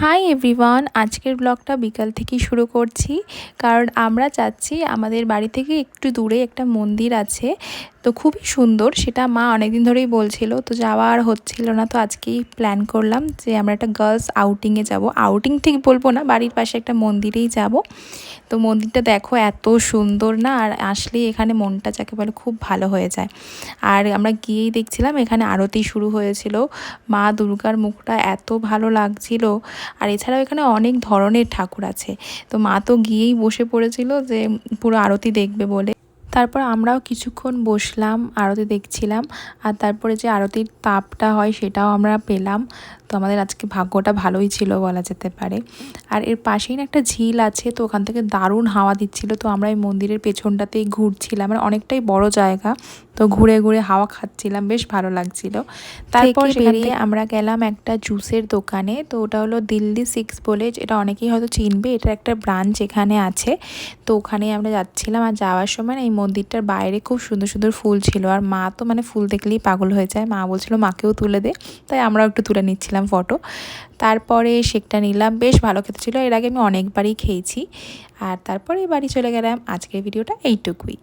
Hi everyone, আজকের ব্লগটা বিকাল থেকেই শুরু করছি। কারণ আমরা যাচ্ছি, আমাদের বাড়ি থেকে একটু দূরে একটা মন্দির আছে, তো খুবই সুন্দর। সেটা মা অনেকদিন ধরেই বলছিল, তো যাওয়া আর হচ্ছিল না। তো আজকেই প্ল্যান করলাম যে আমরা একটা গার্লস আউটিংয়ে যাব। আউটিং ঠিক বলবো না, বাড়ির পাশে একটা মন্দিরেই যাব। তো মন্দিরটা দেখো এত সুন্দর না, আর আসলেই এখানে মনটা যাকে বলে খুব ভালো হয়ে যায়। আর আমরা গিয়েই দেখছিলাম এখানে আরতি শুরু হয়েছিল। মা দুর্গার মুখটা এত ভালো লাগছিল। আর এছাড়াও এখানে অনেক ধরনের ঠাকুর আছে। তো মা তো গিয়েই বসে পড়েছিল যে পুরো আরতি দেখবে বলে। তারপর আমরাও কিছুক্ষণ বসলাম, আরতি দেখছিলাম। আর তারপরে যে আরতির তাপটা হয় সেটাও আমরা পেলাম। তো আমাদের আজকে ভাগ্যটা ভালোই ছিল বলা যেতে পারে। আর এর পাশেই না একটা ঝিল আছে, তো ওখান থেকে দারুণ হাওয়া দিচ্ছিল। তো আমরা এই মন্দিরের পেছনটাতেই ঘুরছিলাম, মানে অনেকটাই বড় জায়গা। তো ঘুরে ঘুরে হাওয়া খাচ্ছিলাম, বেশ ভালো লাগছিল। তারপর বেরিয়ে আমরা গেলাম একটা জুসের দোকানে। তো ওটা হলো দিল্লি 6 বলে, এটা অনেকেই হয়তো চিনবে, এটার একটা ব্রাঞ্চ এখানে আছে। তো ওখানেই আমরা যাচ্ছিলাম। আর যাওয়ার সময় না এই মন্দিরটার বাইরে খুব সুন্দর সুন্দর ফুল ছিল। আর মা তো মানে ফুল দেখলেই পাগল হয়ে যায়। মা বলছিল মাকেও তুলে দে, তাই আমরাও একটু তুলে নিচ্ছিলাম ফটো। তারপরে শেকটা নিলাম, বেশ ভালো খেতে ছিল। এর আগে আমি অনেকবারই খেয়েছি। আর তারপরে বাড়ি চলে গেলাম। আজকের ভিডিওটা এইটুকুই।